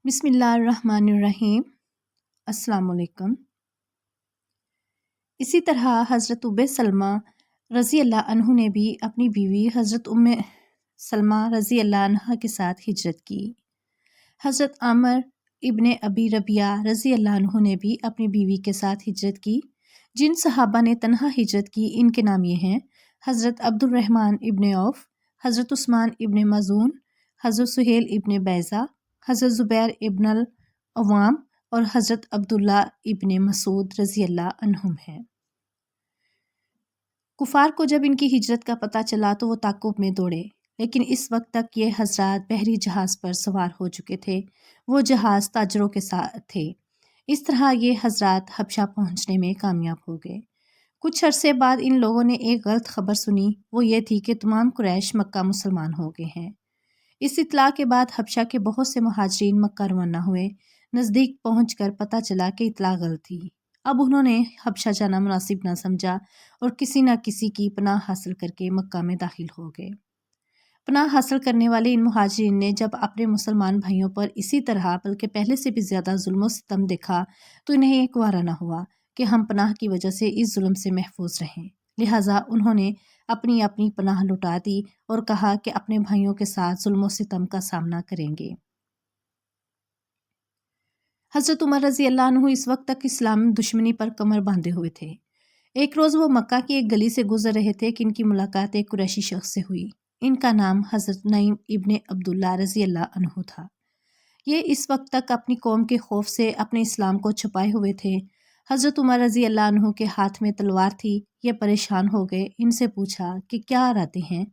بسم اللہ الرحمن الرحیم۔ السلام علیکم۔ اسی طرح حضرت ام سلمہ رضی اللہ عنہ نے بھی اپنی بیوی حضرت ام سلمہ رضی اللہ عنہ کے ساتھ ہجرت کی۔ حضرت عامر ابن ابی ربیعہ رضی اللہ عنہ نے بھی اپنی بیوی کے ساتھ ہجرت کی۔ جن صحابہ نے تنہا ہجرت کی ان کے نام یہ ہیں: حضرت عبد الرحمن ابن عوف، حضرت عثمان ابن مظعون، حضرت سہیل ابن بیضہ، حضرت زبیر ابن العوام اور حضرت عبداللہ ابن مسعود رضی اللہ عنہم ہیں۔ کفار کو جب ان کی ہجرت کا پتہ چلا تو وہ تعقب میں دوڑے، لیکن اس وقت تک یہ حضرات بحری جہاز پر سوار ہو چکے تھے۔ وہ جہاز تاجروں کے ساتھ تھے۔ اس طرح یہ حضرات حبشہ پہنچنے میں کامیاب ہو گئے۔ کچھ عرصے بعد ان لوگوں نے ایک غلط خبر سنی، وہ یہ تھی کہ تمام قریش مکہ مسلمان ہو گئے ہیں۔ اس اطلاع کے بعد حبشہ کے بہت سے مہاجرین مکہ روانہ ہوئے۔ نزدیک پہنچ کر پتہ چلا کہ اطلاع غلط تھی۔ اب انہوں نے حبشہ جانا مناسب نہ سمجھا اور کسی نہ کسی کی پناہ حاصل کر کے مکہ میں داخل ہو گئے۔ پناہ حاصل کرنے والے ان مہاجرین نے جب اپنے مسلمان بھائیوں پر اسی طرح بلکہ پہلے سے بھی زیادہ ظلم و ستم دیکھا تو انہیں ایک وارہ نہ ہوا کہ ہم پناہ کی وجہ سے اس ظلم سے محفوظ رہیں۔ لہٰذا انہوں نے اپنی پناہ لٹا دی اور کہا کہ اپنے بھائیوں کے ساتھ ظلم و ستم کا سامنا کریں گے۔ حضرت عمر رضی اللہ عنہ اس وقت تک اسلام دشمنی پر کمر باندھے ہوئے تھے۔ ایک روز وہ مکہ کی ایک گلی سے گزر رہے تھے کہ ان کی ملاقات ایک قریشی شخص سے ہوئی۔ ان کا نام حضرت نعیم ابن عبداللہ رضی اللہ عنہ تھا۔ یہ اس وقت تک اپنی قوم کے خوف سے اپنے اسلام کو چھپائے ہوئے تھے۔ حضرت عمر رضی اللہ عنہ کے ہاتھ میں تلوار تھی۔ یہ پریشان ہو گئے، ان سے پوچھا کہ کیا ارادے ہیں؟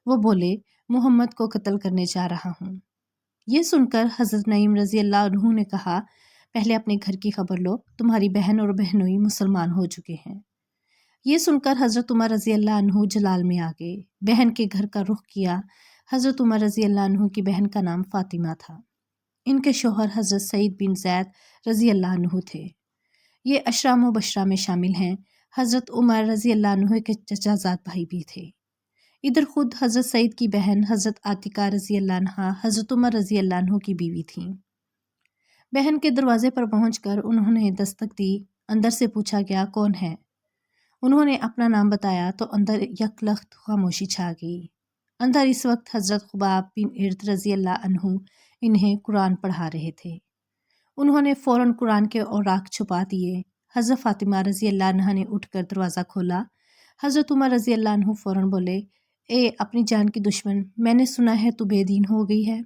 وہ بولے، محمد کو قتل کرنے جا رہا ہوں۔ یہ سن کر حضرت نعیم رضی اللہ عنہ نے کہا، پہلے اپنے گھر کی خبر لو، تمہاری بہن اور بہنوئی مسلمان ہو چکے ہیں۔ یہ سن کر حضرت عمر رضی اللہ عنہ جلال میں آ گئے۔ بہن کے گھر کا رخ کیا۔ حضرت عمر رضی اللہ عنہ کی بہن کا نام فاطمہ تھا۔ ان کے شوہر حضرت سعید بن زید رضی اللہ عنہ تھے۔ یہ عشرہ مبشرہ میں شامل ہیں۔ حضرت عمر رضی اللہ عنہ کے چچا زاد بھائی بھی تھے۔ ادھر خود حضرت سعید کی بہن حضرت عاتقہ رضی اللہ عنہا حضرت عمر رضی اللہ عنہ کی بیوی تھیں۔ بہن کے دروازے پر پہنچ کر انہوں نے دستک دی۔ اندر سے پوچھا گیا، کون ہے؟ انہوں نے اپنا نام بتایا تو اندر یک لخت خاموشی چھا گئی۔ اندر اس وقت حضرت خباب بن ارد رضی اللہ عنہ انہیں قرآن پڑھا رہے تھے۔ انہوں نے فوراً قرآن کے اوراق چھپا دیے۔ حضرت فاطمہ رضی اللہ عنہا نے اٹھ کر دروازہ کھولا۔ حضرت عمر رضی اللہ عنہ فوراً بولے، اے اپنی جان کی دشمن، میں نے سنا ہے تو بے دین ہو گئی ہے۔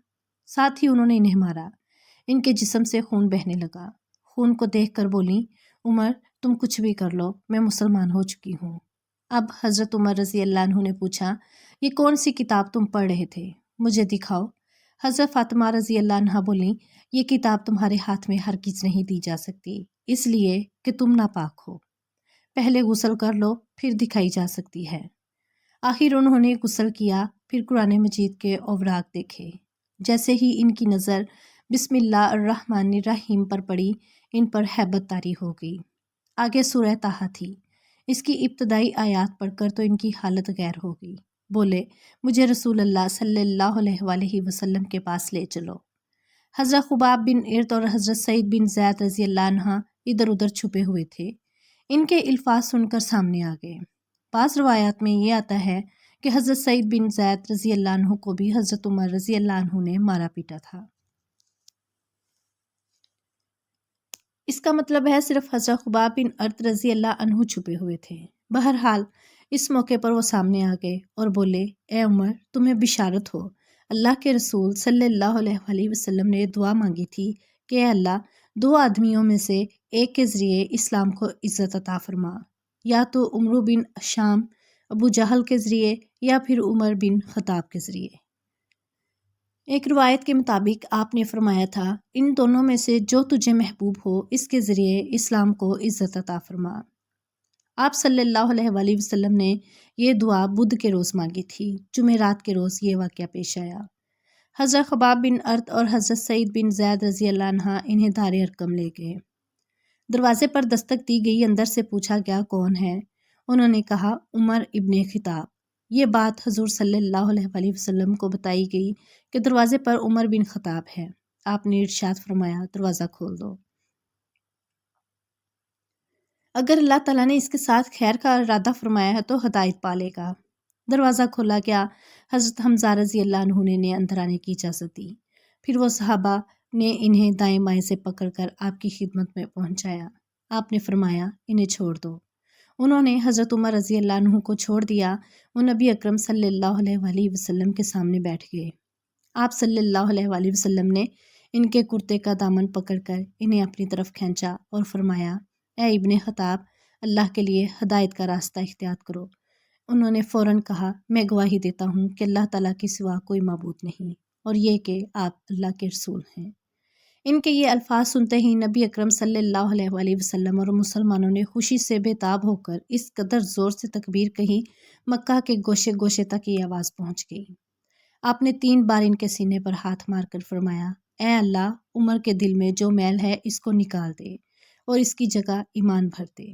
ساتھ ہی انہوں نے انہیں مارا۔ ان کے جسم سے خون بہنے لگا۔ خون کو دیکھ کر بولیں، عمر تم کچھ بھی کر لو، میں مسلمان ہو چکی ہوں۔ اب حضرت عمر رضی اللہ عنہ نے پوچھا، یہ کون سی کتاب تم پڑھ رہے تھے؟ مجھے دکھاؤ۔ حضرت فاطمہ رضی اللہ عنہا بولیں، یہ کتاب تمہارے ہاتھ میں ہرگز نہیں دی جا سکتی، اس لیے کہ تم ناپاک ہو۔ پہلے غسل کر لو، پھر دکھائی جا سکتی ہے۔ آخر انہوں نے غسل کیا، پھر قرآن مجید کے اوراق دیکھے۔ جیسے ہی ان کی نظر بسم اللہ الرحمن الرحیم پر پڑی، ان پر ہیبت طاری ہو گئی۔ آگے سورہ طٰہٰ تھی۔ اس کی ابتدائی آیات پڑھ کر تو ان کی حالت غیر ہو گئی۔ بولے، مجھے رسول اللہ صلی اللہ علیہ وآلہ وسلم کے پاس لے چلو۔ حضرت خباب بن ارد اور حضرت سعید بن زید رضی اللہ عنہ ادھر ادھر چھپے ہوئے تھے۔ ان کے الفاظ سن کر سامنے آ گئے۔ بعض روایات میں یہ آتا ہے کہ حضرت سعید بن زید رضی اللہ عنہ کو بھی حضرت عمر رضی اللہ عنہ نے مارا پیٹا تھا۔ اس کا مطلب ہے صرف حضرت خباب بن ارد رضی اللہ عنہ چھپے ہوئے تھے۔ بہرحال اس موقع پر وہ سامنے آ گئے اور بولے، اے عمر تمہیں بشارت ہو، اللہ کے رسول صلی اللہ علیہ وآلہ وسلم نے دعا مانگی تھی کہ اے اللہ، دو آدمیوں میں سے ایک کے ذریعے اسلام کو عزت عطا فرما، یا تو عمرو بن شام ابو جہل کے ذریعے یا پھر عمر بن خطاب کے ذریعے۔ ایک روایت کے مطابق آپ نے فرمایا تھا، ان دونوں میں سے جو تجھے محبوب ہو اس کے ذریعے اسلام کو عزت عطا فرما۔ آپ صلی اللہ علیہ وآلہ وسلم نے یہ دعا بدھ کے روز مانگی تھی۔ جمعرات کے روز یہ واقعہ پیش آیا۔ حضرت خباب بن ارد اور حضرت سعید بن زید رضی اللہ عنہ انہیں دار ارقم لے گئے۔ دروازے پر دستک دی گئی، اندر سے پوچھا گیا، کون ہے؟ انہوں نے کہا، عمر ابن خطاب۔ یہ بات حضور صلی اللہ علیہ وآلہ وسلم کو بتائی گئی کہ دروازے پر عمر بن خطاب ہے۔ آپ نے ارشاد فرمایا دروازہ کھول دو۔ اگر اللہ تعالیٰ نے اس کے ساتھ خیر کا ارادہ فرمایا ہے تو ہدایت پالے گا۔ دروازہ کھولا گیا۔ حضرت حمزہ رضی اللہ عنہ نے اندر آنے کی اجازت دی۔ پھر وہ صحابہ نے انہیں دائیں بائیں سے پکڑ کر آپ کی خدمت میں پہنچایا۔ آپ نے فرمایا انہیں چھوڑ دو۔ انہوں نے حضرت عمر رضی اللہ عنہ کو چھوڑ دیا۔ وہ نبی اکرم صلی اللہ علیہ وآلہ وسلم کے سامنے بیٹھ گئے۔ آپ صلی اللہ علیہ وآلہ وسلم نے ان کے کرتے کا دامن پکڑ کر انہیں اپنی طرف کھینچا اور فرمایا، اے ابن خطاب، اللہ کے لیے ہدایت کا راستہ اختیار کرو۔ انہوں نے فوراً کہا، میں گواہی دیتا ہوں کہ اللہ تعالیٰ کے سوا کوئی معبود نہیں، اور یہ کہ آپ اللہ کے رسول ہیں۔ ان کے یہ الفاظ سنتے ہی نبی اکرم صلی اللہ علیہ وآلہ وسلم اور مسلمانوں نے خوشی سے بے تاب ہو کر اس قدر زور سے تکبیر کہی، مکہ کے گوشے گوشے تک یہ آواز پہنچ گئی۔ آپ نے 3 بار ان کے سینے پر ہاتھ مار کر فرمایا، اے اللہ، عمر کے دل میں جو میل ہے اس کو نکال دے اور اس کی جگہ ایمان بھر دے۔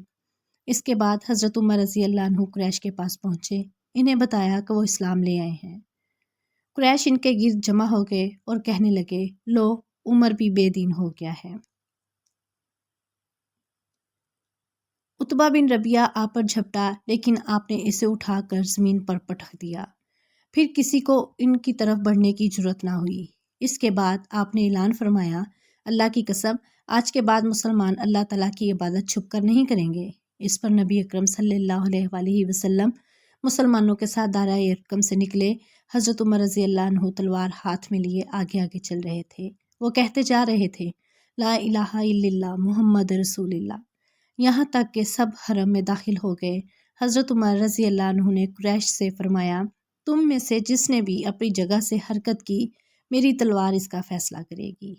اس کے بعد حضرت عمر رضی اللہ عنہ قریش کے پاس پہنچے، انہیں بتایا کہ وہ اسلام لے آئے ہیں۔ قریش ان کے گرد جمع ہو گئے اور کہنے لگے، لو، عمر بھی بے دین ہو گیا ہے۔ عتبہ بن ربیعہ آپ پر جھپٹا، لیکن آپ نے اسے اٹھا کر زمین پر پٹک دیا۔ پھر کسی کو ان کی طرف بڑھنے کی جرأت نہ ہوئی۔ اس کے بعد آپ نے اعلان فرمایا، اللہ کی قسم، آج کے بعد مسلمان اللہ تعالیٰ کی عبادت چھپ کر نہیں کریں گے۔ اس پر نبی اکرم صلی اللہ علیہ وآلہ وسلم مسلمانوں کے ساتھ دائرۂ ارقم سے نکلے۔ حضرت عمر رضی اللہ عنہ تلوار ہاتھ میں لیے آگے آگے چل رہے تھے۔ وہ کہتے جا رہے تھے، لا الہ الا اللہ محمد رسول اللہ، یہاں تک کہ سب حرم میں داخل ہو گئے۔ حضرت عمر رضی اللہ عنہ نے قریش سے فرمایا، تم میں سے جس نے بھی اپنی جگہ سے حرکت کی، میری تلوار اس کا فیصلہ کرے گی۔